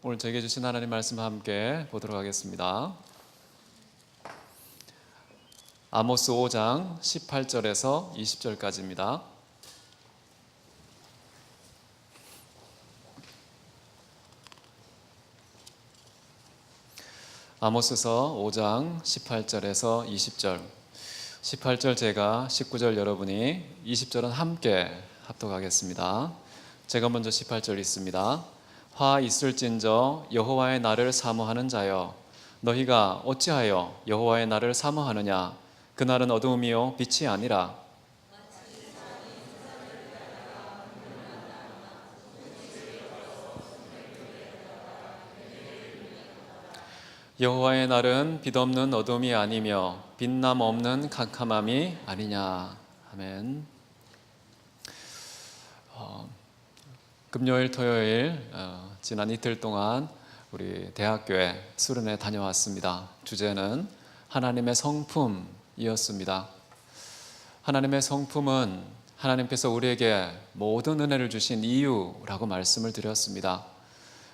오늘 저에게 주신 하나님 말씀 함께 보도록 하겠습니다. 아모스 5장 18절에서 20절까지입니다. 아모스서 5장 18절에서 20절, 18절 제가, 19절 여러분이, 20절은 함께 합독하겠습니다. 제가 먼저 18절 읽습니다. 화 있을진저 여호와의 날을 사모하는 자여, 너희가 어찌하여 여호와의 날을 사모하느냐? 그 날은 어두움이요 빛이 아니라 여호와의 날은 빛없는 어둠이 아니며 빛남 없는 캄캄함이 아니냐. 아멘. 금요일, 토요일 지난 이틀 동안 우리 대학교에 수련회 다녀왔습니다. 주제는 하나님의 성품이었습니다. 하나님의 성품은 하나님께서 우리에게 모든 은혜를 주신 이유라고 말씀을 드렸습니다.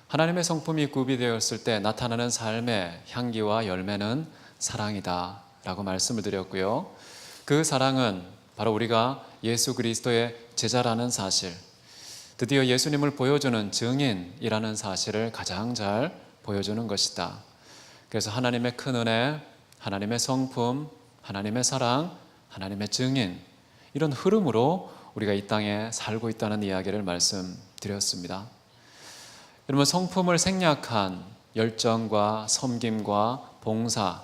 하나님의 성품이 구비되었을 때 나타나는 삶의 향기와 열매는 사랑이다 라고 말씀을 드렸고요. 그 사랑은 바로 우리가 예수 그리스도의 제자라는 사실, 드디어 예수님을 보여주는 증인이라는 사실을 가장 잘 보여주는 것이다. 그래서 하나님의 큰 은혜, 하나님의 성품, 하나님의 사랑, 하나님의 증인, 이런 흐름으로 우리가 이 땅에 살고 있다는 이야기를 말씀드렸습니다. 여러분, 성품을 생략한 열정과 섬김과 봉사,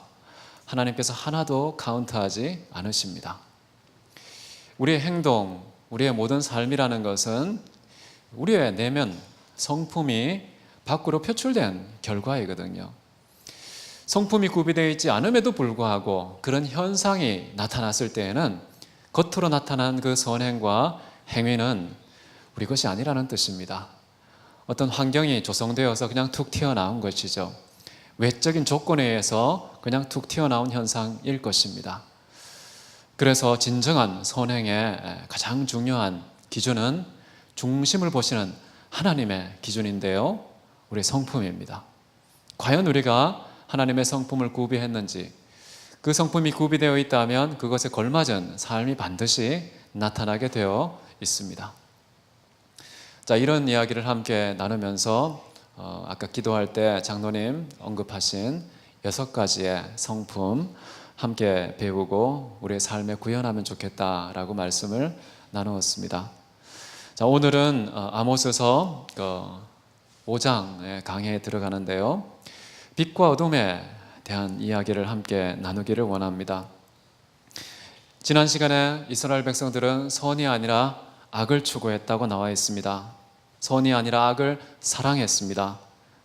하나님께서 하나도 카운트하지 않으십니다. 우리의 행동, 우리의 모든 삶이라는 것은 우리의 내면 성품이 밖으로 표출된 결과이거든요. 성품이 구비되어 있지 않음에도 불구하고 그런 현상이 나타났을 때에는 겉으로 나타난 그 선행과 행위는 우리 것이 아니라는 뜻입니다. 어떤 환경이 조성되어서 그냥 툭 튀어나온 것이죠. 외적인 조건에 의해서 그냥 툭 튀어나온 현상일 것입니다. 그래서 진정한 선행의 가장 중요한 기준은 중심을 보시는 하나님의 기준인데요, 우리 성품입니다. 과연 우리가 하나님의 성품을 구비했는지, 그 성품이 구비되어 있다면 그것에 걸맞은 삶이 반드시 나타나게 되어 있습니다. 자, 이런 이야기를 함께 나누면서 아까 기도할 때 장로님 언급하신 6가지의 성품 함께 배우고 우리의 삶에 구현하면 좋겠다라고 말씀을 나누었습니다. 자, 오늘은 아모스서 5장 강해에 들어가는데요, 빛과 어둠에 대한 이야기를 함께 나누기를 원합니다. 지난 시간에 이스라엘 백성들은 선이 아니라 악을 추구했다고 나와 있습니다. 선이 아니라 악을 사랑했습니다.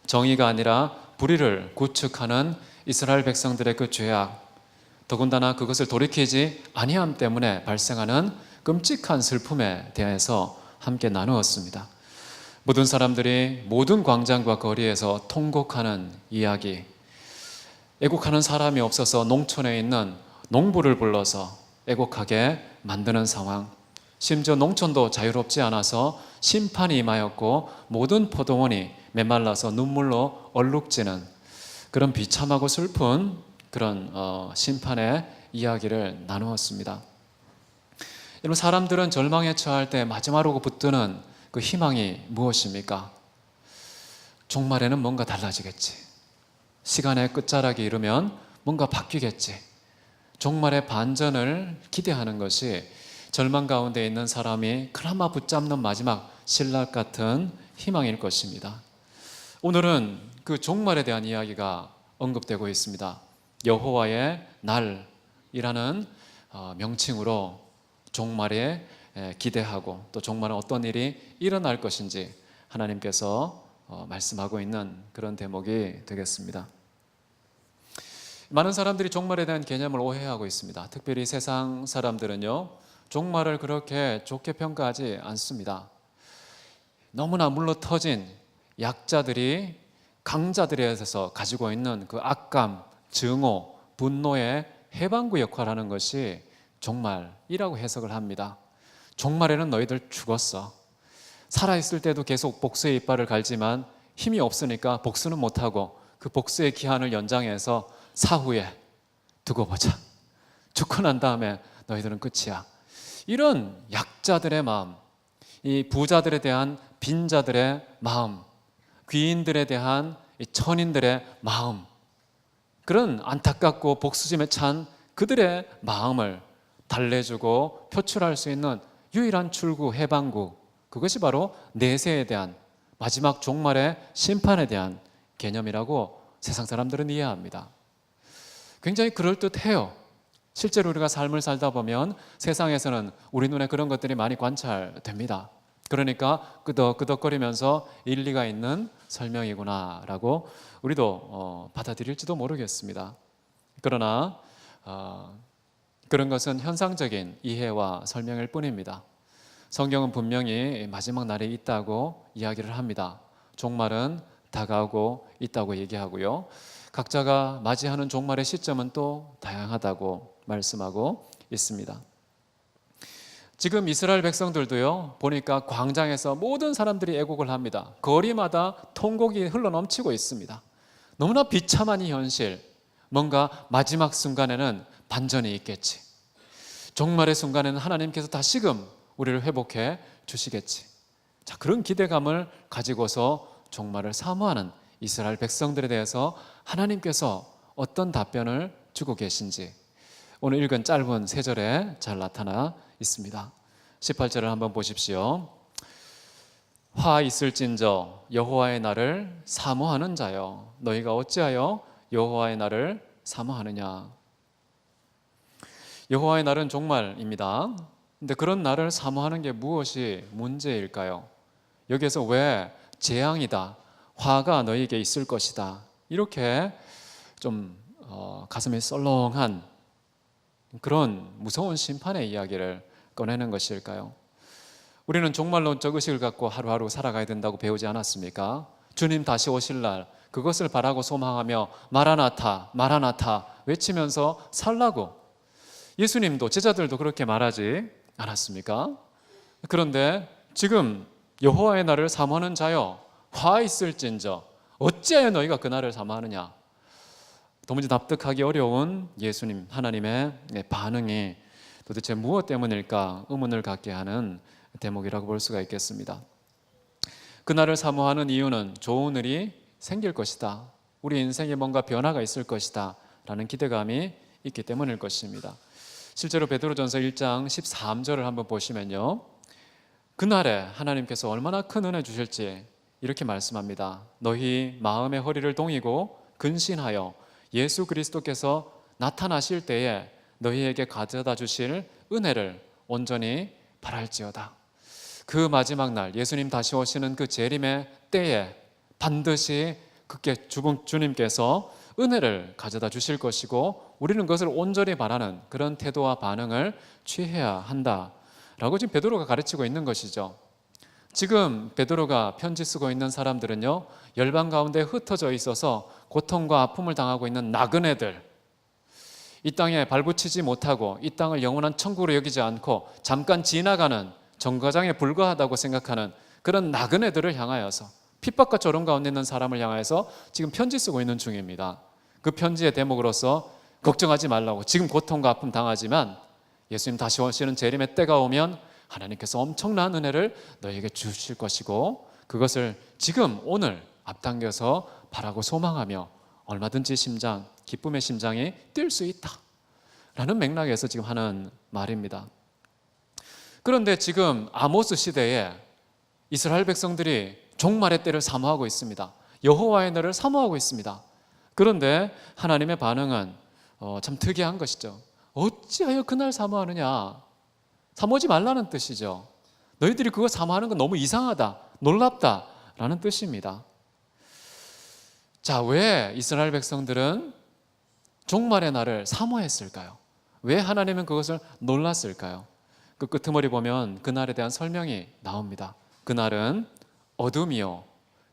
정의가 아니라 불의를 구축하는 이스라엘 백성들의 그 죄악, 더군다나 그것을 돌이키지 아니함 때문에 발생하는 끔찍한 슬픔에 대해서 함께 나누었습니다. 모든 사람들이 모든 광장과 거리에서 통곡하는 이야기, 애곡하는 사람이 없어서 농촌에 있는 농부를 불러서 애곡하게 만드는 상황, 심지어 농촌도 자유롭지 않아서 심판이 임하였고 모든 포도원이 메말라서 눈물로 얼룩지는 그런 비참하고 슬픈 그런 심판의 이야기를 나누었습니다. 여러분, 사람들은 절망에 처할 때 마지막으로 붙드는 그 희망이 무엇입니까? 종말에는 뭔가 달라지겠지. 시간의 끝자락이 이르면 뭔가 바뀌겠지. 종말의 반전을 기대하는 것이 절망 가운데 있는 사람이 그나마 붙잡는 마지막 신락 같은 희망일 것입니다. 오늘은 그 종말에 대한 이야기가 언급되고 있습니다. 여호와의 날이라는 명칭으로 종말에 기대하고 또 종말은 어떤 일이 일어날 것인지 하나님께서 말씀하고 있는 그런 대목이 되겠습니다. 많은 사람들이 종말에 대한 개념을 오해하고 있습니다. 특별히 세상 사람들은요, 종말을 그렇게 좋게 평가하지 않습니다. 너무나 물러터진 약자들이 강자들에 의해서 가지고 있는 그 악감, 증오, 분노의 해방구 역할을 하는 것이 종말이라고 해석을 합니다. 종말에는 너희들 죽었어. 살아있을 때도 계속 복수의 이빨을 갈지만 힘이 없으니까 복수는 못하고 그 복수의 기한을 연장해서 사후에 두고 보자. 죽고 난 다음에 너희들은 끝이야. 이런 약자들의 마음, 이 부자들에 대한 빈자들의 마음, 귀인들에 대한 이 천인들의 마음, 그런 안타깝고 복수심에 찬 그들의 마음을 달래주고 표출할 수 있는 유일한 출구, 해방구, 그것이 바로 내세에 대한, 마지막 종말의 심판에 대한 개념이라고 세상 사람들은 이해합니다. 굉장히 그럴듯해요. 실제로 우리가 삶을 살다 보면 세상에서는 우리 눈에 그런 것들이 많이 관찰됩니다. 그러니까 끄덕끄덕거리면서 일리가 있는 설명이구나라고 우리도 받아들일지도 모르겠습니다. 그러나 그런 것은 현상적인 이해와 설명일 뿐입니다. 성경은 분명히 마지막 날이 있다고 이야기를 합니다. 종말은 다가오고 있다고 얘기하고요. 각자가 맞이하는 종말의 시점은 또 다양하다고 말씀하고 있습니다. 지금 이스라엘 백성들도요, 보니까 광장에서 모든 사람들이 애곡을 합니다. 거리마다 통곡이 흘러넘치고 있습니다. 너무나 비참한 이 현실, 뭔가 마지막 순간에는 반전이 있겠지. 종말의 순간에는 하나님께서 다시금 우리를 회복해 주시겠지. 자, 그런 기대감을 가지고서 종말을 사모하는 이스라엘 백성들에 대해서 하나님께서 어떤 답변을 주고 계신지 오늘 읽은 짧은 세 절에 잘 나타나 있습니다. 18절을 한번 보십시오. 화 있을진저 여호와의 날을 사모하는 자여, 너희가 어찌하여 여호와의 날을 사모하느냐. 여호와의 날은 종말입니다. 근데 그런 날을 사모하는 게 무엇이 문제일까요? 여기에서 왜 재앙이다, 화가 너희에게 있을 것이다, 이렇게 좀 가슴이 썰렁한 그런 무서운 심판의 이야기를 꺼내는 것일까요? 우리는 종말론적 의식을 갖고 하루하루 살아가야 된다고 배우지 않았습니까? 주님 다시 오실 날 그것을 바라고 소망하며 마라나타 마라나타 외치면서 살라고 예수님도 제자들도 그렇게 말하지 않았습니까? 그런데 지금 여호와의 날을 사모하는 자여 화 있을진저 어찌하여 너희가 그 날을 사모하느냐. 도무지 납득하기 어려운 예수님 하나님의 반응이 도대체 무엇 때문일까 의문을 갖게 하는 대목이라고 볼 수가 있겠습니다. 그날을 사모하는 이유는 좋은 일이 생길 것이다, 우리 인생에 뭔가 변화가 있을 것이다 라는 기대감이 있기 때문일 것입니다. 실제로 베드로전서 1장 13절을 한번 보시면요, 그날에 하나님께서 얼마나 큰 은혜 주실지 이렇게 말씀합니다. 너희 마음의 허리를 동이고 근신하여 예수 그리스도께서 나타나실 때에 너희에게 가져다 주실 은혜를 온전히 바랄지어다. 그 마지막 날 예수님 다시 오시는 그 재림의 때에 반드시 그께 주님께서 은혜를 가져다 주실 것이고 우리는 그것을 온전히 바라는 그런 태도와 반응을 취해야 한다라고 지금 베드로가 가르치고 있는 것이죠. 지금 베드로가 편지 쓰고 있는 사람들은요, 열방 가운데 흩어져 있어서 고통과 아픔을 당하고 있는 나그네들, 이 땅에 발붙이지 못하고 이 땅을 영원한 천국으로 여기지 않고 잠깐 지나가는 정거장에 불과하다고 생각하는 그런 나그네들을 향하여서, 핍박과 조롱 가운데 있는 사람을 향하여서 지금 편지 쓰고 있는 중입니다. 그 편지의 대목으로서 걱정하지 말라고, 지금 고통과 아픔 당하지만 예수님 다시 오시는 재림의 때가 오면 하나님께서 엄청난 은혜를 너에게 주실 것이고 그것을 지금 오늘 앞당겨서 바라고 소망하며 얼마든지 기쁨의 심장이 뛸 수 있다 라는 맥락에서 지금 하는 말입니다. 그런데 지금 아모스 시대에 이스라엘 백성들이 종말의 때를 사모하고 있습니다. 여호와의 날을 사모하고 있습니다. 그런데 하나님의 반응은 참 특이한 것이죠. 어찌하여 그날 사모하느냐. 사모하지 말라는 뜻이죠. 너희들이 그거 사모하는 건 너무 이상하다, 놀랍다 라는 뜻입니다. 자, 왜 이스라엘 백성들은 종말의 날을 사모했을까요? 왜 하나님은 그것을 놀랐을까요? 그 끄트머리 보면 그날에 대한 설명이 나옵니다. 그날은 어둠이요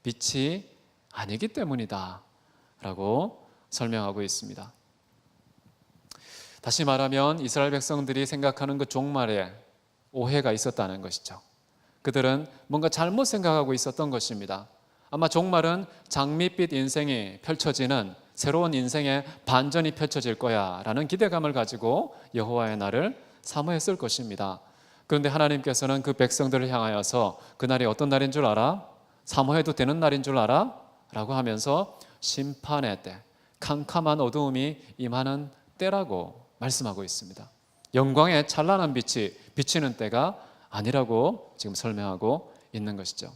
빛이 아니기 때문이다 라고 설명하고 있습니다. 다시 말하면 이스라엘 백성들이 생각하는 그 종말에 오해가 있었다는 것이죠. 그들은 뭔가 잘못 생각하고 있었던 것입니다. 아마 종말은 장밋빛 인생이 펼쳐지는 새로운 인생의 반전이 펼쳐질 거야 라는 기대감을 가지고 여호와의 날을 사모했을 것입니다. 그런데 하나님께서는 그 백성들을 향하여서 그날이 어떤 날인 줄 알아? 사모해도 되는 날인 줄 알아? 라고 하면서 심판의 때, 캄캄한 어두움이 임하는 때라고 말씀하고 있습니다. 영광의 찬란한 빛이 비치는 때가 아니라고 지금 설명하고 있는 것이죠.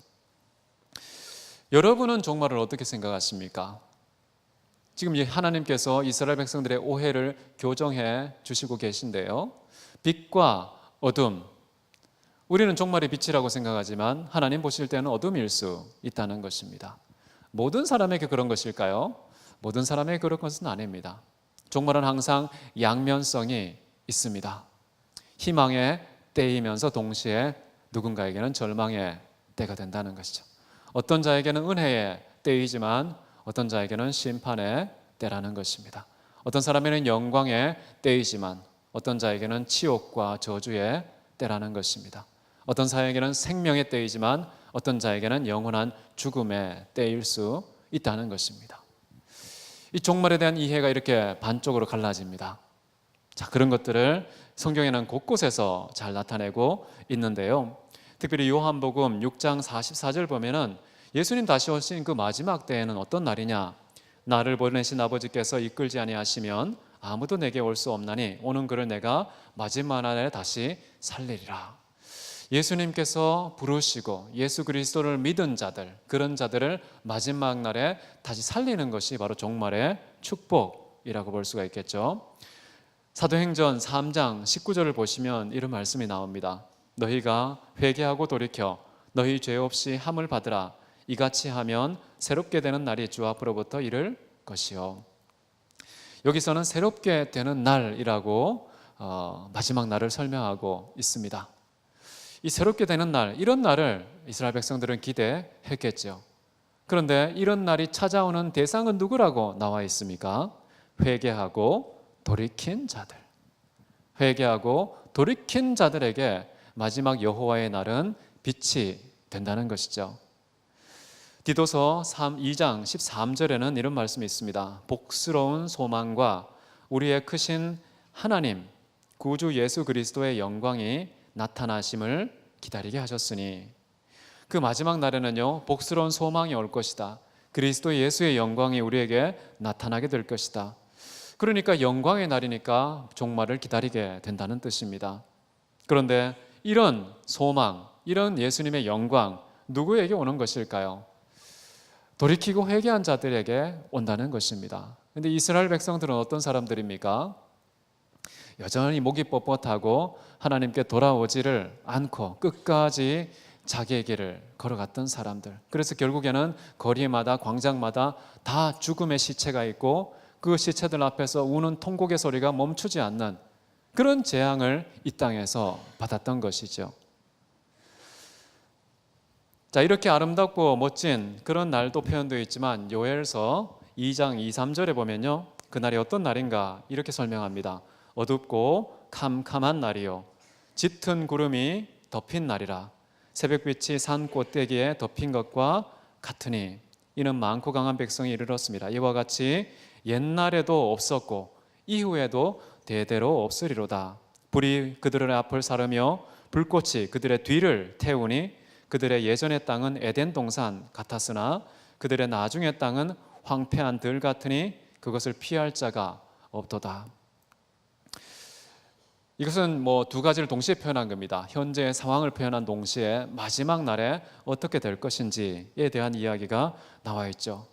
여러분은 종말을 어떻게 생각하십니까? 지금 하나님께서 이스라엘 백성들의 오해를 교정해 주시고 계신데요. 빛과 어둠, 우리는 종말의 빛이라고 생각하지만 하나님 보실 때는 어둠일 수 있다는 것입니다. 모든 사람에게 그런 것일까요? 모든 사람에게 그런 것은 아닙니다. 종말은 항상 양면성이 있습니다. 희망의 때이면서 동시에 누군가에게는 절망의 때가 된다는 것이죠. 어떤 자에게는 은혜의 때이지만 어떤 자에게는 심판의 때라는 것입니다. 어떤 사람에게는 영광의 때이지만 어떤 자에게는 치욕과 저주의 때라는 것입니다. 어떤 사람에게는 생명의 때이지만 어떤 자에게는 영원한 죽음의 때일 수 있다는 것입니다. 이 종말에 대한 이해가 이렇게 반쪽으로 갈라집니다. 자, 그런 것들을 성경에는 곳곳에서 잘 나타내고 있는데요. 특별히 요한복음 6장 44절 보면은 예수님 다시 오신 그 마지막 때에는 어떤 날이냐? 나를 보내신 아버지께서 이끌지 아니하시면 아무도 내게 올 수 없나니 오는 그를 내가 마지막 날에 다시 살리리라. 예수님께서 부르시고 예수 그리스도를 믿은 자들, 그런 자들을 마지막 날에 다시 살리는 것이 바로 종말의 축복이라고 볼 수가 있겠죠. 사도행전 3장 19절을 보시면 이런 말씀이 나옵니다. 너희가 회개하고 돌이켜 너희 죄 없이 함을 받으라. 이같이 하면 새롭게 되는 날이 주 앞으로부터 이를 것이요. 여기서는 새롭게 되는 날이라고 마지막 날을 설명하고 있습니다. 이 새롭게 되는 날, 이런 날을 이스라엘 백성들은 기대했겠죠. 그런데 이런 날이 찾아오는 대상은 누구라고 나와 있습니까? 회개하고 돌이킨 자들. 회개하고 돌이킨 자들에게 마지막 여호와의 날은 빛이 된다는 것이죠. 디도서 2장 13절에는 이런 말씀이 있습니다. 복스러운 소망과 우리의 크신 하나님 구주 예수 그리스도의 영광이 나타나심을 기다리게 하셨으니, 그 마지막 날에는요 복스러운 소망이 올 것이다. 그리스도 예수의 영광이 우리에게 나타나게 될 것이다. 그러니까 영광의 날이니까 종말을 기다리게 된다는 뜻입니다. 그런데 이런 소망, 이런 예수님의 영광 누구에게 오는 것일까요? 돌이키고 회개한 자들에게 온다는 것입니다. 그런데 이스라엘 백성들은 어떤 사람들입니까? 여전히 목이 뻣뻣하고 하나님께 돌아오지를 않고 끝까지 자기의 길을 걸어갔던 사람들. 그래서 결국에는 거리마다 광장마다 다 죽음의 시체가 있고 그 시체들 앞에서 우는 통곡의 소리가 멈추지 않는 그런 재앙을 이 땅에서 받았던 것이죠. 자, 이렇게 아름답고 멋진 그런 날도 표현되어 있지만 요엘서 2장 2, 3절에 보면요 그날이 어떤 날인가 이렇게 설명합니다. 어둡고 캄캄한 날이요 짙은 구름이 덮인 날이라. 새벽빛이 산 꼭대기에 덮인 것과 같으니 이는 많고 강한 백성이 이르렀습니다. 이와 같이 옛날에도 없었고 이후에도 대대로 없으리로다. 불이 그들의 앞을 사르며 불꽃이 그들의 뒤를 태우니 그들의 예전의 땅은 에덴 동산 같았으나 그들의 나중의 땅은 황폐한 들 같으니 그것을 피할 자가 없도다. 이것은 두 가지를 동시에 표현한 겁니다. 현재의 상황을 표현한 동시에 마지막 날에 어떻게 될 것인지에 대한 이야기가 나와 있죠.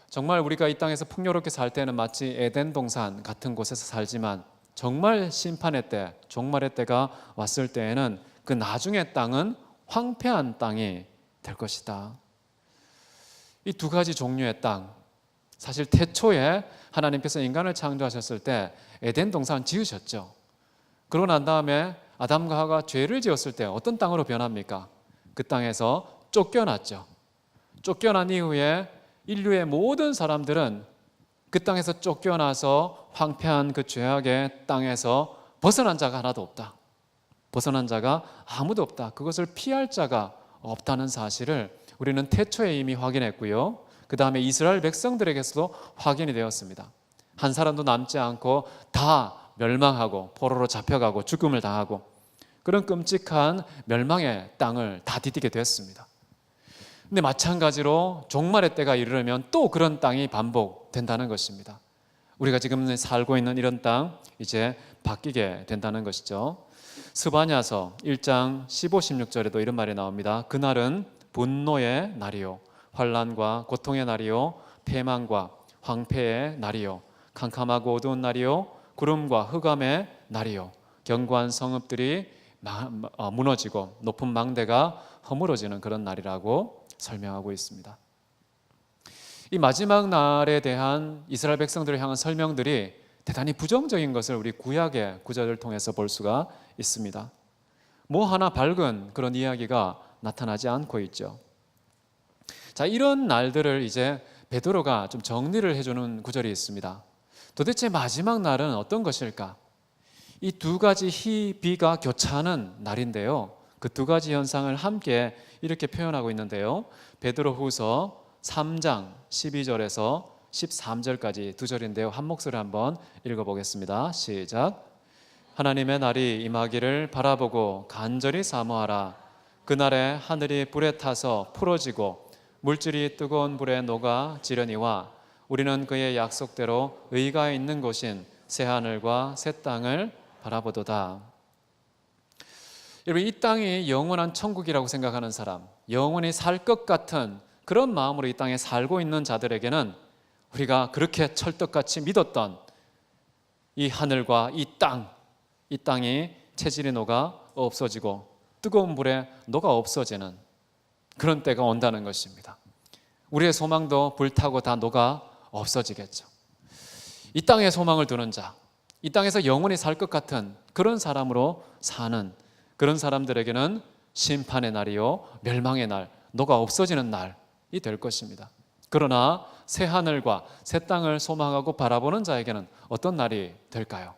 정말 우리가 이 땅에서 풍요롭게 살 때는 마치 에덴 동산 같은 곳에서 살지만 정말 심판의 때, 종말의 때가 왔을 때에는 그 나중의 땅은 황폐한 땅이 될 것이다. 이 두 가지 종류의 땅, 사실 태초에 하나님께서 인간을 창조하셨을 때 에덴 동산 지으셨죠. 그러고 난 다음에 아담과 하와가 죄를 지었을 때 어떤 땅으로 변합니까? 그 땅에서 쫓겨났죠. 쫓겨난 이후에 인류의 모든 사람들은 그 땅에서 쫓겨나서 황폐한 그 죄악의 땅에서 벗어난 자가 하나도 없다. 벗어난 자가 아무도 없다. 그것을 피할 자가 없다는 사실을 우리는 태초에 이미 확인했고요. 그 다음에 이스라엘 백성들에게서도 확인이 되었습니다. 한 사람도 남지 않고 다 멸망하고 포로로 잡혀가고 죽음을 당하고 그런 끔찍한 멸망의 땅을 다 디디게 됐습니다. 근데 마찬가지로 종말의 때가 이르면 또 그런 땅이 반복된다는 것입니다. 우리가 지금 살고 있는 이런 땅 이제 바뀌게 된다는 것이죠. 스바냐서 1장 15, 16절에도 이런 말이 나옵니다. 그날은 분노의 날이요 환난과 고통의 날이요 패망과 황폐의 날이요 캄캄하고 어두운 날이요 구름과 흑암의 날이요 견고한 성읍들이 무너지고 높은 망대가 허물어지는 그런 날이라고 설명하고 있습니다. 이 마지막 날에 대한 이스라엘 백성들을 향한 설명들이 대단히 부정적인 것을 우리 구약의 구절을 통해서 볼 수가 있습니다. 뭐 하나 밝은 그런 이야기가 나타나지 않고 있죠. 자, 이런 날들을 이제 베드로가 좀 정리를 해주는 구절이 있습니다. 도대체 마지막 날은 어떤 것일까? 이 두 가지 희, 비가 교차하는 날인데요. 그 두 가지 현상을 함께 이렇게 표현하고 있는데요. 베드로후서 3장 12절에서 13절까지 두 절인데요. 한 목소리 한번 읽어보겠습니다. 시작. 하나님의 날이 임하기를 바라보고 간절히 사모하라. 그날에 하늘이 불에 타서 풀어지고 물질이 뜨거운 불에 녹아 지려니와 우리는 그의 약속대로 의가 있는 곳인 새 하늘과 새 땅을 바라보도다. 여러분, 이 땅이 영원한 천국이라고 생각하는 사람, 영원히 살 것 같은 그런 마음으로 이 땅에 살고 있는 자들에게는 우리가 그렇게 찰떡같이 믿었던 이 하늘과 이 땅이 체질이 녹아 없어지고 뜨거운 불에 녹아 없어지는 그런 때가 온다는 것입니다. 우리의 소망도 불타고 다 녹아 없어지겠죠. 이 땅에 소망을 두는 자, 이 땅에서 영원히 살 것 같은 그런 사람으로 사는 그런 사람들에게는 심판의 날이요 멸망의 날, 녹아 없어지는 날이 될 것입니다. 그러나 새 하늘과 새 땅을 소망하고 바라보는 자에게는 어떤 날이 될까요?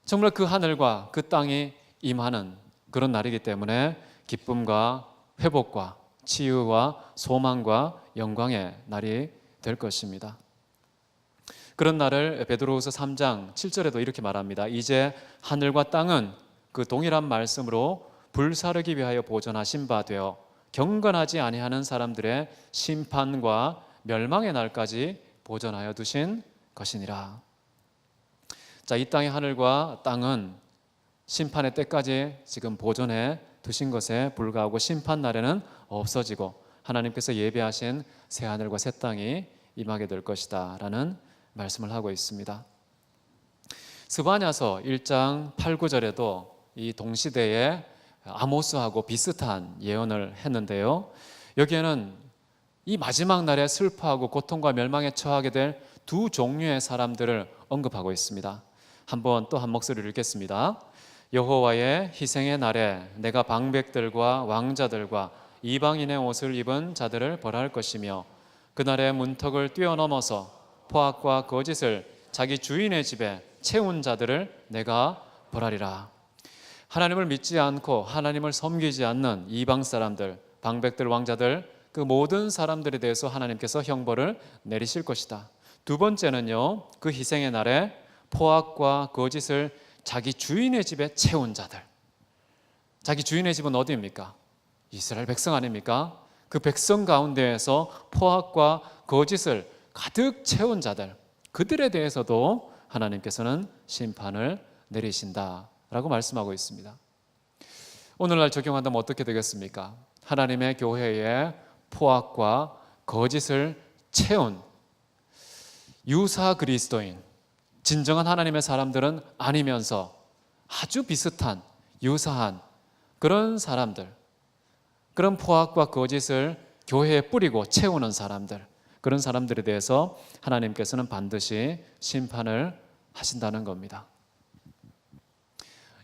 정말 그 하늘과 그 땅이 임하는 그런 날이기 때문에 기쁨과 회복과 치유와 소망과 영광의 날이 될 것입니다. 그런 날을 베드로후서 3장 7절에도 이렇게 말합니다. 이제 하늘과 땅은 그 동일한 말씀으로 불사르기 위하여 보존하신 바 되어 경건하지 아니하는 사람들의 심판과 멸망의 날까지 보존하여 두신 것이니라. 자, 이 땅의 하늘과 땅은 심판의 때까지 지금 보존해 두신 것에 불과하고 심판 날에는 없어지고 하나님께서 예비하신 새 하늘과 새 땅이 임하게 될 것이다 라는 말씀을 하고 있습니다. 스바냐서 1장 8, 9절에도 이 동시대에 아모스하고 비슷한 예언을 했는데요. 여기에는 이 마지막 날에 슬퍼하고 고통과 멸망에 처하게 될 두 종류의 사람들을 언급하고 있습니다. 한번 또 한 목소리를 읽겠습니다. 여호와의 희생의 날에 내가 방백들과 왕자들과 이방인의 옷을 입은 자들을 벌할 것이며 그날의 문턱을 뛰어넘어서 포악과 거짓을 자기 주인의 집에 채운 자들을 내가 벌하리라. 하나님을 믿지 않고 하나님을 섬기지 않는 이방 사람들, 방백들, 왕자들, 그 모든 사람들에 대해서 하나님께서 형벌을 내리실 것이다. 두 번째는요, 그 희생의 날에 포악과 거짓을 자기 주인의 집에 채운 자들. 자기 주인의 집은 어디입니까? 이스라엘 백성 아닙니까? 그 백성 가운데에서 포악과 거짓을 가득 채운 자들, 그들에 대해서도 하나님께서는 심판을 내리신다라고 말씀하고 있습니다. 오늘날 적용한다면 어떻게 되겠습니까? 하나님의 교회에 포악과 거짓을 채운 유사 그리스도인, 진정한 하나님의 사람들은 아니면서 아주 비슷한 유사한 그런 사람들, 그런 포악과 거짓을 교회에 뿌리고 채우는 사람들, 그런 사람들에 대해서 하나님께서는 반드시 심판을 하신다는 겁니다.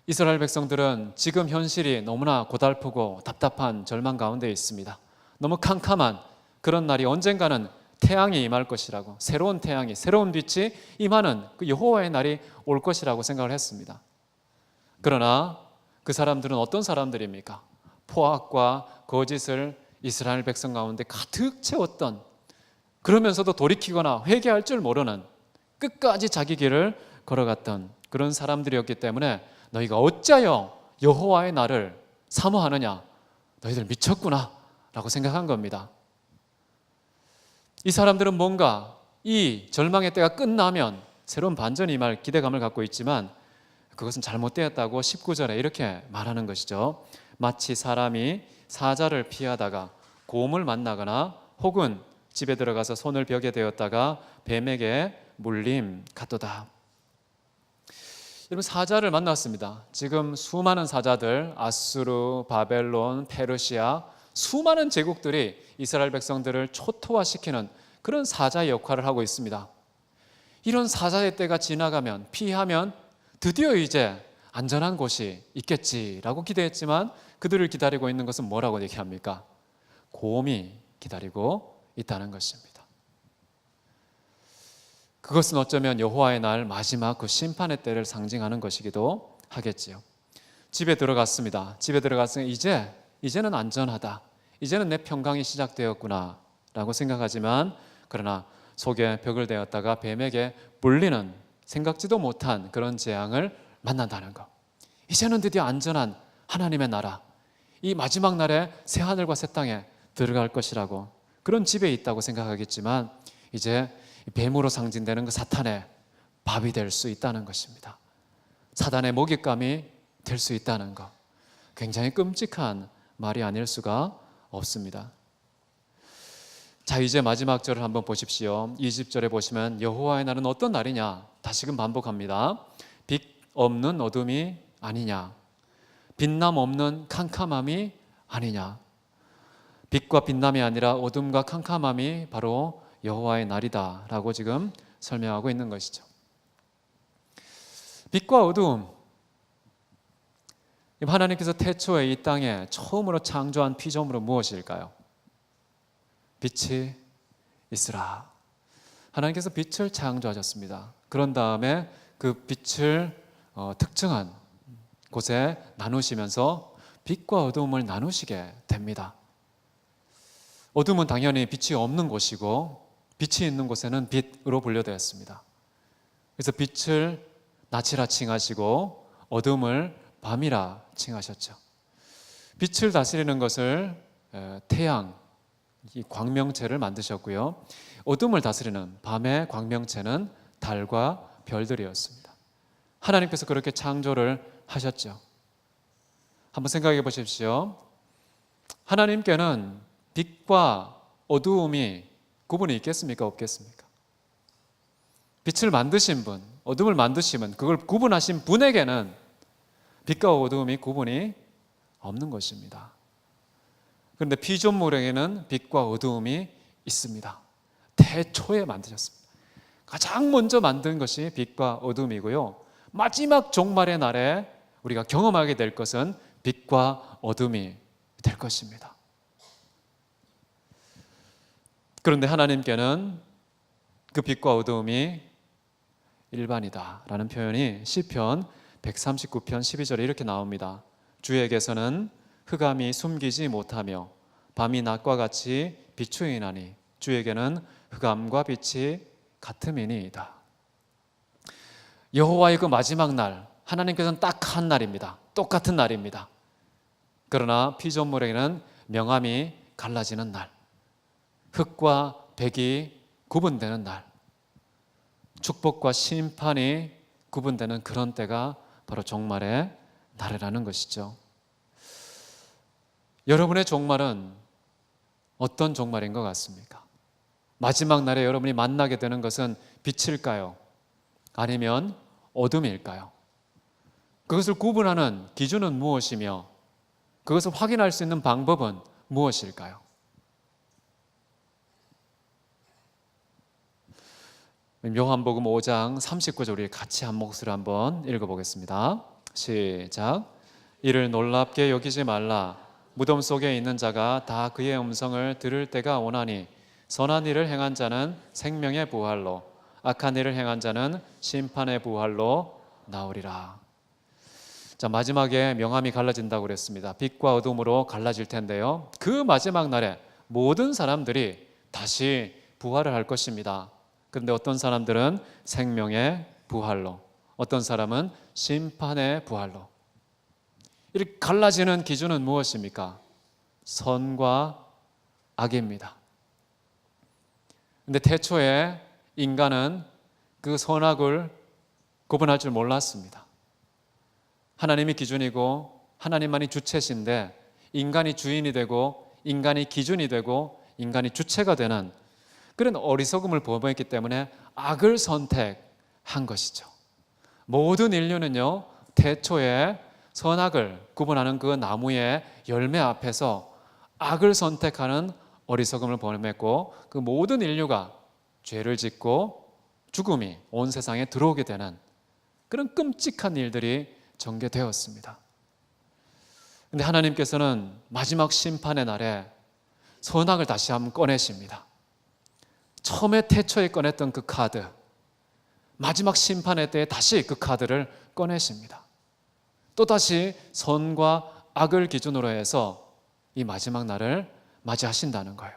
이스라엘 백성들은 지금 현실이 너무나 고달프고 답답한 절망 가운데 있습니다. 너무 캄캄한 그런 날이 언젠가는 태양이 임할 것이라고, 새로운 태양이, 새로운 빛이 임하는 그 여호와의 날이 올 것이라고 생각을 했습니다. 그러나 그 사람들은 어떤 사람들입니까? 포악과 거짓을 이스라엘 백성 가운데 가득 채웠던, 그러면서도 돌이키거나 회개할 줄 모르는, 끝까지 자기 길을 걸어갔던 그런 사람들이었기 때문에 너희가 어찌하여 여호와의 날을 사모하느냐, 너희들 미쳤구나 라고 생각한 겁니다. 이 사람들은 뭔가 이 절망의 때가 끝나면 새로운 반전이 임할 기대감을 갖고 있지만 그것은 잘못되었다고 19절에 이렇게 말하는 것이죠. 마치 사람이 사자를 피하다가 곰을 만나거나 혹은 집에 들어가서 손을 벽에 대었다가 뱀에게 물림 같도다. 여러분, 사자를 만났습니다. 지금 수많은 사자들, 아수르, 바벨론, 페르시아, 수많은 제국들이 이스라엘 백성들을 초토화시키는 그런 사자의 역할을 하고 있습니다. 이런 사자의 때가 지나가면, 피하면 드디어 이제 안전한 곳이 있겠지라고 기대했지만 그들을 기다리고 있는 것은 뭐라고 얘기합니까? 곰이 기다리고 있다는 것입니다. 그것은 어쩌면 여호와의 날, 마지막 그 심판의 때를 상징하는 것이기도 하겠지요. 집에 들어갔습니다. 집에 들어갔으니 이제는 안전하다, 이제는 내 평강이 시작되었구나 라고 생각하지만, 그러나 속에 벽을 대었다가 뱀에게 물리는 생각지도 못한 그런 재앙을 만난다는 것. 이제는 드디어 안전한 하나님의 나라, 이 마지막 날에 새 하늘과 새 땅에 들어갈 것이라고 그런 집에 있다고 생각하겠지만, 이제 뱀으로 상징되는 그 사탄의 밥이 될 수 있다는 것입니다. 사단의 먹잇감이 될 수 있다는 것, 굉장히 끔찍한 말이 아닐 수가 없습니다. 자, 이제 마지막 절을 한번 보십시오. 20절에 보시면 여호와의 날은 어떤 날이냐, 다시금 반복합니다. 빛 없는 어둠이 아니냐, 빛남 없는 캄캄함이 아니냐. 빛과 빛남이 아니라 어둠과 캄캄함이 바로 여호와의 날이다 라고 지금 설명하고 있는 것이죠. 빛과 어둠, 하나님께서 태초에 이 땅에 처음으로 창조한 피조물은 무엇일까요? 빛이 있으라. 하나님께서 빛을 창조하셨습니다. 그런 다음에 그 빛을 특정한 곳에 나누시면서 빛과 어둠을 나누시게 됩니다. 어둠은 당연히 빛이 없는 곳이고 빛이 있는 곳에는 빛으로 분류되었습니다. 그래서 빛을 낮이라 칭하시고 어둠을 밤이라 칭하셨죠. 빛을 다스리는 것을 태양, 이 광명체를 만드셨고요. 어둠을 다스리는 밤의 광명체는 달과 별들이었습니다. 하나님께서 그렇게 창조를 하셨죠. 한번 생각해 보십시오. 하나님께는 빛과 어두움이 구분이 있겠습니까? 없겠습니까? 빛을 만드신 분, 어둠을 만드신 분, 그걸 구분하신 분에게는 빛과 어두움이 구분이 없는 것입니다. 그런데 피조물에게는 빛과 어두움이 있습니다. 태초에 만드셨습니다. 가장 먼저 만든 것이 빛과 어둠이고요. 마지막 종말의 날에 우리가 경험하게 될 것은 빛과 어둠이 될 것입니다. 그런데 하나님께는 그 빛과 어두움이 일반이다 라는 표현이 시편 139편 12절에 이렇게 나옵니다. 주에게서는 흑암이 숨기지 못하며 밤이 낮과 같이 비추이나니 주에게는 흑암과 빛이 같음이니이다. 여호와의 그 마지막 날, 하나님께서는 딱 한 날입니다. 똑같은 날입니다. 그러나 피조물에게는 명암이 갈라지는 날, 흑과 백이 구분되는 날, 축복과 심판이 구분되는 그런 때가 바로 종말의 날이라는 것이죠. 여러분의 종말은 어떤 종말인 것 같습니까? 마지막 날에 여러분이 만나게 되는 것은 빛일까요? 아니면 어둠일까요? 그것을 구분하는 기준은 무엇이며 그것을 확인할 수 있는 방법은 무엇일까요? 요한복음 5장 39절 우리 같이 한 목소리로 한번 읽어보겠습니다. 시작. 이를 놀랍게 여기지 말라. 무덤 속에 있는 자가 다 그의 음성을 들을 때가 오나니 선한 일을 행한 자는 생명의 부활로 악한 일을 행한 자는 심판의 부활로 나오리라. 자, 마지막에 명함이 갈라진다고 그랬습니다. 빛과 어둠으로 갈라질 텐데요, 그 마지막 날에 모든 사람들이 다시 부활을 할 것입니다. 그런데 어떤 사람들은 생명의 부활로, 어떤 사람은 심판의 부활로. 이렇게 갈라지는 기준은 무엇입니까? 선과 악입니다. 그런데 태초에 인간은 그 선악을 구분할 줄 몰랐습니다. 하나님이 기준이고 하나님만이 주체신데, 인간이 주인이 되고 인간이 기준이 되고 인간이 주체가 되는 그런 어리석음을 범했기 때문에 악을 선택한 것이죠. 모든 인류는요, 태초에 선악을 구분하는 그 나무의 열매 앞에서 악을 선택하는 어리석음을 범했고, 그 모든 인류가 죄를 짓고 죽음이 온 세상에 들어오게 되는 그런 끔찍한 일들이 전개되었습니다. 그런데 하나님께서는 마지막 심판의 날에 선악을 다시 한번 꺼내십니다. 처음에 태초에 꺼냈던 그 카드, 마지막 심판의 때에 다시 그 카드를 꺼내십니다. 또다시 선과 악을 기준으로 해서 이 마지막 날을 맞이하신다는 거예요.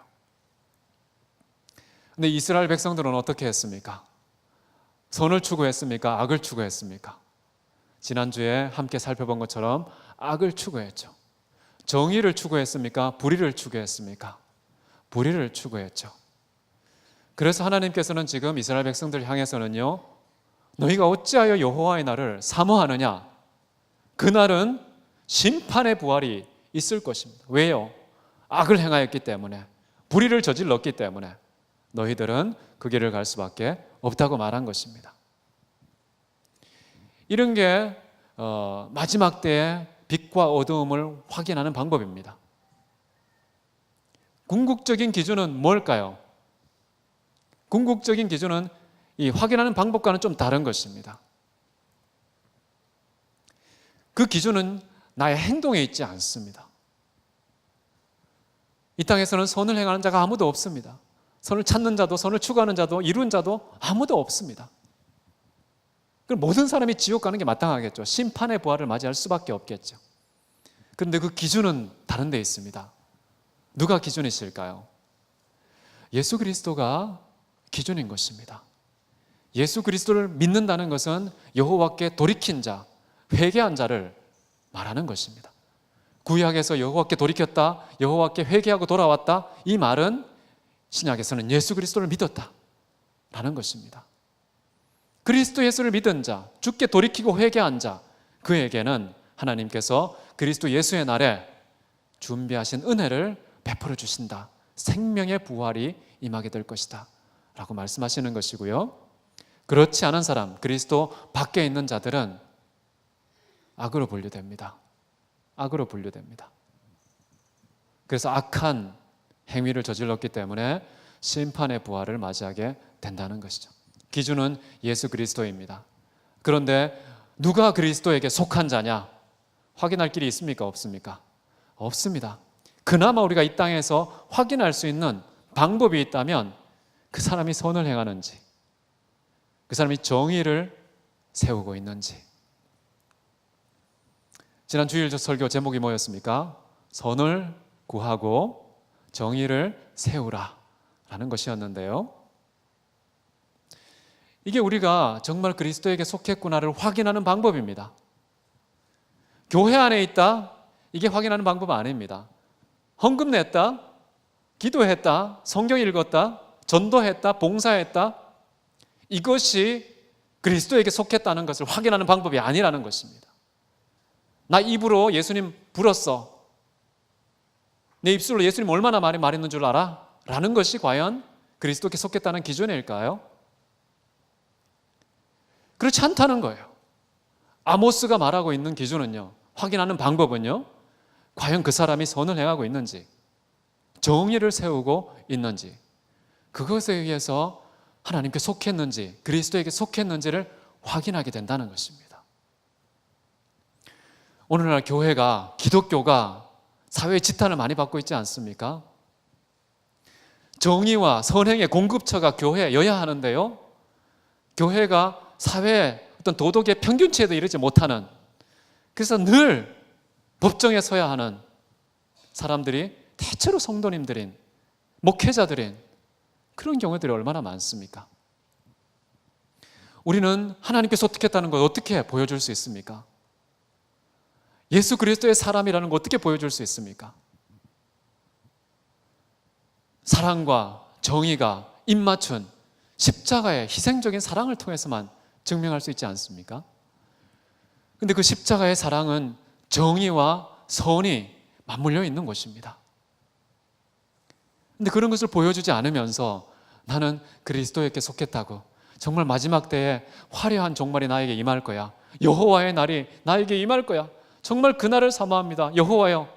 근데 이스라엘 백성들은 어떻게 했습니까? 선을 추구했습니까? 악을 추구했습니까? 지난주에 함께 살펴본 것처럼 악을 추구했죠. 정의를 추구했습니까? 불의를 추구했습니까? 불의를 추구했죠. 그래서 하나님께서는 지금 이스라엘 백성들 향해서는요, 너희가 어찌하여 여호와의 날을 사모하느냐? 그날은 심판의 부활이 있을 것입니다. 왜요? 악을 행하였기 때문에, 불의를 저질렀기 때문에 너희들은 그 길을 갈 수밖에 없다고 말한 것입니다. 이런 게 마지막 때의 빛과 어두움을 확인하는 방법입니다. 궁극적인 기준은 뭘까요? 궁극적인 기준은 이 확인하는 방법과는 좀 다른 것입니다. 그 기준은 나의 행동에 있지 않습니다. 이 땅에서는 선을 행하는 자가 아무도 없습니다. 선을 찾는 자도, 선을 추구하는 자도, 이룬 자도 아무도 없습니다. 그럼 모든 사람이 지옥 가는 게 마땅하겠죠. 심판의 부활을 맞이할 수밖에 없겠죠. 그런데 그 기준은 다른 데 있습니다. 누가 기준이실까요? 예수 그리스도가 기준인 것입니다. 예수 그리스도를 믿는다는 것은 여호와께 돌이킨 자, 회개한 자를 말하는 것입니다. 구약에서 여호와께 돌이켰다, 여호와께 회개하고 돌아왔다, 이 말은 신약에서는 예수 그리스도를 믿었다 라는 것입니다. 그리스도 예수를 믿은 자, 주께 돌이키고 회개한 자, 그에게는 하나님께서 그리스도 예수의 날에 준비하신 은혜를 베풀어 주신다. 생명의 부활이 임하게 될 것이다 라고 말씀하시는 것이고요. 그렇지 않은 사람, 그리스도 밖에 있는 자들은 악으로 분류됩니다. 악으로 분류됩니다. 그래서 악한 행위를 저질렀기 때문에 심판의 부활을 맞이하게 된다는 것이죠. 기준은 예수 그리스도입니다. 그런데 누가 그리스도에게 속한 자냐? 확인할 길이 있습니까? 없습니까? 없습니다. 그나마 우리가 이 땅에서 확인할 수 있는 방법이 있다면 그 사람이 선을 행하는지, 그 사람이 정의를 세우고 있는지. 지난 주일 설교 제목이 뭐였습니까? 선을 구하고 정의를 세우라 라는 것이었는데요, 이게 우리가 정말 그리스도에게 속했구나를 확인하는 방법입니다. 교회 안에 있다, 이게 확인하는 방법 아닙니다. 헌금 냈다, 기도했다, 성경 읽었다, 전도했다, 봉사했다, 이것이 그리스도에게 속했다는 것을 확인하는 방법이 아니라는 것입니다. 나 입으로 예수님 불었어, 내 입술로 예수님 얼마나 많이 말했는 줄 알아? 라는 것이 과연 그리스도께 속했다는 기준일까요? 그렇지 않다는 거예요. 아모스가 말하고 있는 기준은요, 확인하는 방법은요, 과연 그 사람이 선을 행하고 있는지, 정의를 세우고 있는지, 그것에 의해서 하나님께 속했는지, 그리스도에게 속했는지를 확인하게 된다는 것입니다. 오늘날 교회가, 기독교가 사회의 지탄을 많이 받고 있지 않습니까? 정의와 선행의 공급처가 교회여야 하는데요, 교회가 사회의 어떤 도덕의 평균치에도 이르지 못하는 그래서 늘 법정에 서야 하는 사람들이 대체로 성도님들인, 목회자들인 그런 경우들이 얼마나 많습니까? 우리는 하나님께 소득했다는 걸 어떻게 보여줄 수 있습니까? 예수 그리스도의 사람이라는 걸 어떻게 보여줄 수 있습니까? 사랑과 정의가 입맞춘 십자가의 희생적인 사랑을 통해서만 증명할 수 있지 않습니까? 근데 그 십자가의 사랑은 정의와 선이 맞물려 있는 것입니다. 근데 그런 것을 보여주지 않으면서 나는 그리스도에게 속했다고, 정말 마지막 때에 화려한 종말이 나에게 임할 거야, 여호와의 날이 나에게 임할 거야, 정말 그날을 사모합니다, 여호와여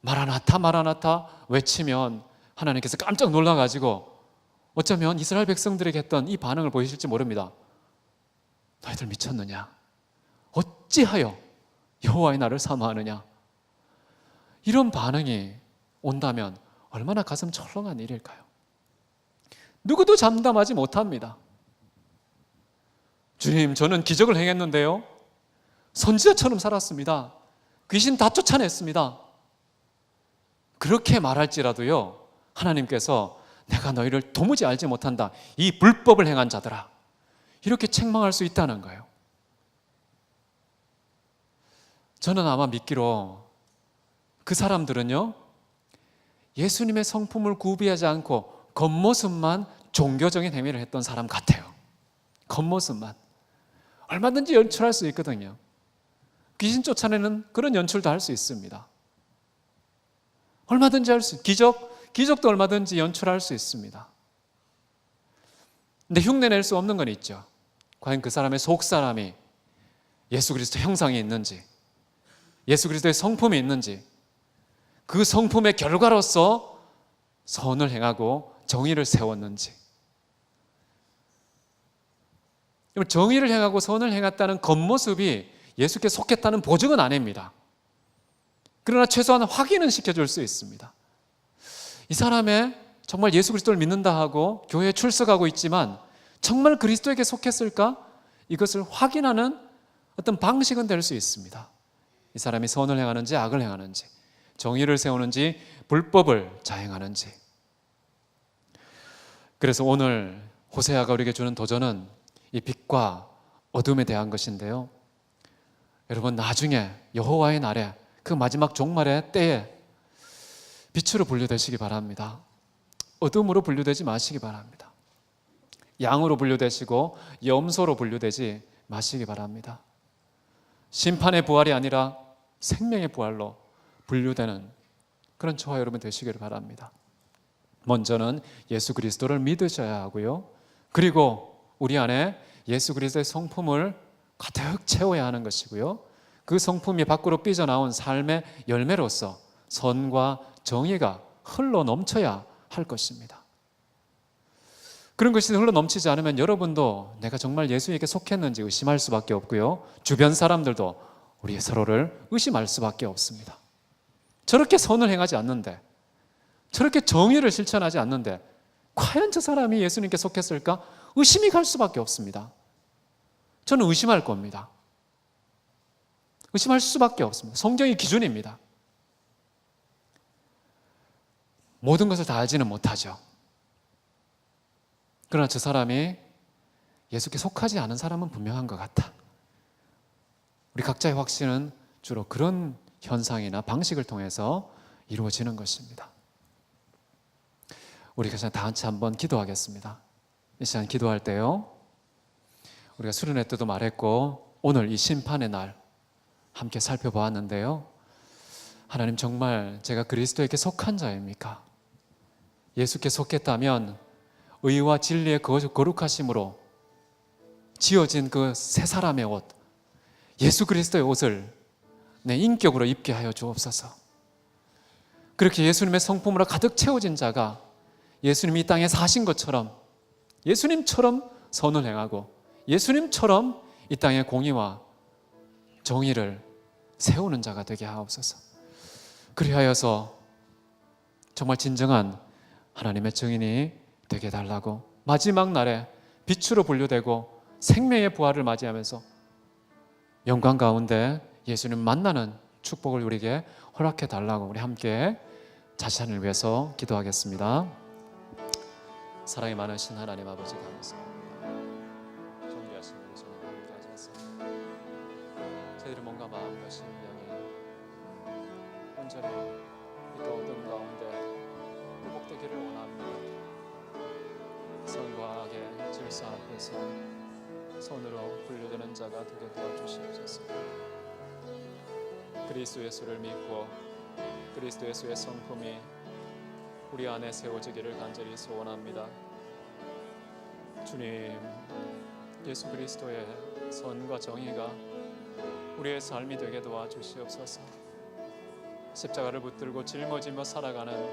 마라나타 마라나타 외치면 하나님께서 깜짝 놀라가지고 어쩌면 이스라엘 백성들에게 했던 이 반응을 보이실지 모릅니다. 너희들 미쳤느냐? 어찌하여 여호와의 날을 사모하느냐? 이런 반응이 온다면 얼마나 가슴 철렁한 일일까요? 누구도 장담하지 못합니다. 주님, 저는 기적을 행했는데요, 선지자처럼 살았습니다, 귀신 다 쫓아냈습니다. 그렇게 말할지라도요, 하나님께서 내가 너희를 도무지 알지 못한다, 이 불법을 행한 자들아, 이렇게 책망할 수 있다는 거예요. 저는 아마 믿기로 그 사람들은요, 예수님의 성품을 구비하지 않고 겉모습만 종교적인 행위를 했던 사람 같아요. 겉모습만. 얼마든지 연출할 수 있거든요. 귀신 쫓아내는 그런 연출도 할 수 있습니다. 얼마든지 할 수, 기적도 얼마든지 연출할 수 있습니다. 근데 흉내낼 수 없는 건 있죠. 과연 그 사람의 속사람이 예수 그리스도 형상이 있는지, 예수 그리스도의 성품이 있는지, 그 성품의 결과로서 선을 행하고 정의를 세웠는지. 정의를 행하고 선을 행했다는 겉모습이 예수께 속했다는 보증은 아닙니다. 그러나 최소한 확인은 시켜줄 수 있습니다. 이 사람의 정말 예수 그리스도를 믿는다 하고 교회에 출석하고 있지만 정말 그리스도에게 속했을까? 이것을 확인하는 어떤 방식은 될 수 있습니다. 이 사람이 선을 행하는지 악을 행하는지, 정의를 세우는지 불법을 자행하는지. 그래서 오늘 호세아가 우리에게 주는 도전은 이 빛과 어둠에 대한 것인데요, 여러분, 나중에 여호와의 날에, 그 마지막 종말의 때에 빛으로 분류되시기 바랍니다. 어둠으로 분류되지 마시기 바랍니다. 양으로 분류되시고 염소로 분류되지 마시기 바랍니다. 심판의 부활이 아니라 생명의 부활로 분류되는 그런 저와 여러분 되시기를 바랍니다. 먼저는 예수 그리스도를 믿으셔야 하고요, 그리고 우리 안에 예수 그리스도의 성품을 가득 채워야 하는 것이고요, 그 성품이 밖으로 삐져나온 삶의 열매로서 선과 정의가 흘러 넘쳐야 할 것입니다. 그런 것이 흘러 넘치지 않으면 여러분도 내가 정말 예수에게 속했는지 의심할 수밖에 없고요, 주변 사람들도 우리 서로를 의심할 수밖에 없습니다. 저렇게 선을 행하지 않는데, 저렇게 정의를 실천하지 않는데 과연 저 사람이 예수님께 속했을까? 의심이 갈 수밖에 없습니다. 저는 의심할 겁니다. 의심할 수밖에 없습니다. 성경이 기준입니다. 모든 것을 다 알지는 못하죠. 그러나 저 사람이 예수께 속하지 않은 사람은 분명한 것 같아. 우리 각자의 확신은 주로 그런 현상이나 방식을 통해서 이루어지는 것입니다. 우리가 다 같이 한번 기도하겠습니다. 이 시간 기도할 때요, 우리가 수련회 때도 말했고 오늘 이 심판의 날 함께 살펴보았는데요, 하나님, 정말 제가 그리스도에게 속한 자입니까? 예수께 속했다면 의와 진리의 거룩하심으로 지어진 그 새 사람의 옷, 예수 그리스도의 옷을 내 인격으로 입게 하여 주옵소서. 그렇게 예수님의 성품으로 가득 채워진 자가 예수님이 이 땅에 사신 것처럼 예수님처럼 선을 행하고 예수님처럼 이 땅의 공의와 정의를 세우는 자가 되게 하옵소서. 그리하여서 정말 진정한 하나님의 증인이 되게 해달라고, 마지막 날에 빛으로 분류되고 생명의 부활을 맞이하면서 영광 가운데 예수님 만나는 축복을 우리에게 허락해 달라고 우리 함께 자신을 위해서 기도하겠습니다. 사랑이 많으신 하나님 아버지 감사합니다. 존귀하신 우리 주님 함께 하셔서 저희들이 뭔가 마음과 심령이 온전히 이 어둠 가운데 회복되기를 원합니다. 선과 악의 질서 앞에서 손으로 분류되는 자가 되게 도와주시옵소서. 그리스도 예수를 믿고 그리스도 예수의 성품이 우리 안에 세워지기를 간절히 소원합니다. 주님, 예수 그리스도의 선과 정의가 우리의 삶이 되게 도와주시옵소서. 십자가를 붙들고 짊어지며 살아가는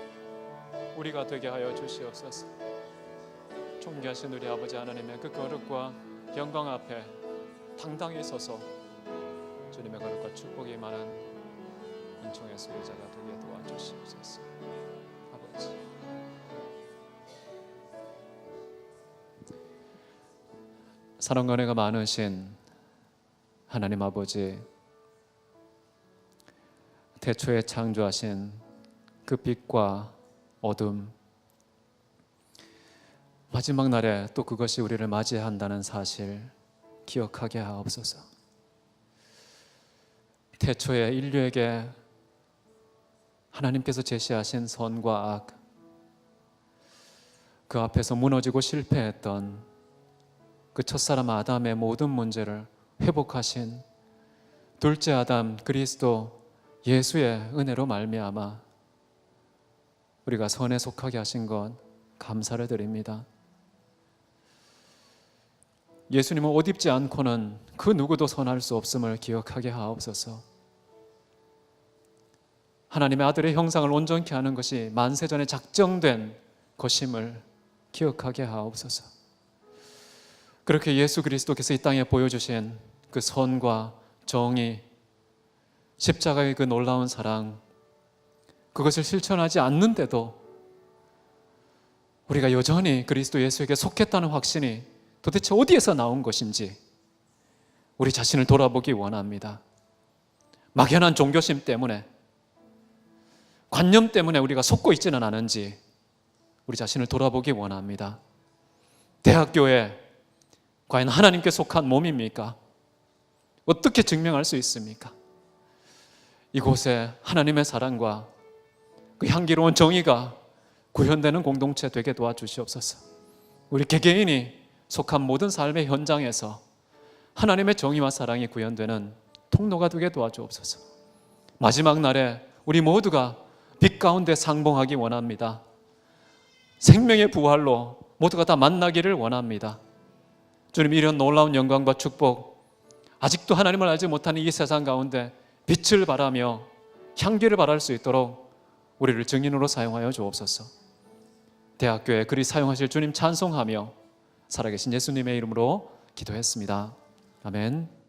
우리가 되게 하여 주시옵소서. 존귀하신 우리 아버지 하나님의 그 거룩과 영광 앞에 당당히 서서 주님의 거룩과 축복이 많은 은총의 소유자가 되게 도와주시옵소서. 아버지, 사랑과 은혜가 많으신 하나님 아버지, 태초에 창조하신 그 빛과 어둠, 마지막 날에 또 그것이 우리를 맞이한다는 사실 기억하게 하옵소서. 태초에 인류에게 하나님께서 제시하신 선과 악, 그 앞에서 무너지고 실패했던 그 첫사람 아담의 모든 문제를 회복하신 둘째 아담 그리스도 예수의 은혜로 말미암아 우리가 선에 속하게 하신 것 감사를 드립니다. 예수님은 옷 입지 않고는 그 누구도 선할 수 없음을 기억하게 하옵소서. 하나님의 아들의 형상을 온전케 하는 것이 만세전에 작정된 것임을 기억하게 하옵소서. 그렇게 예수 그리스도께서 이 땅에 보여주신 그 선과 정의, 십자가의 그 놀라운 사랑, 그것을 실천하지 않는데도 우리가 여전히 그리스도 예수에게 속했다는 확신이 도대체 어디에서 나온 것인지 우리 자신을 돌아보기 원합니다. 막연한 종교심 때문에, 관념 때문에 우리가 속고 있지는 않은지 우리 자신을 돌아보기 원합니다. 대학교에 과연 하나님께 속한 몸입니까? 어떻게 증명할 수 있습니까? 이곳에 하나님의 사랑과 그 향기로운 정의가 구현되는 공동체 되게 도와주시옵소서. 우리 개개인이 속한 모든 삶의 현장에서 하나님의 정의와 사랑이 구현되는 통로가 되게 도와주옵소서. 마지막 날에 우리 모두가 빛 가운데 상봉하기 원합니다. 생명의 부활로 모두가 다 만나기를 원합니다. 주님, 이런 놀라운 영광과 축복, 아직도 하나님을 알지 못하는 이 세상 가운데 빛을 발하며 향기를 발할 수 있도록 우리를 증인으로 사용하여 주옵소서. 대학교에 그리 사용하실 주님 찬송하며 살아계신 예수님의 이름으로 기도했습니다. 아멘.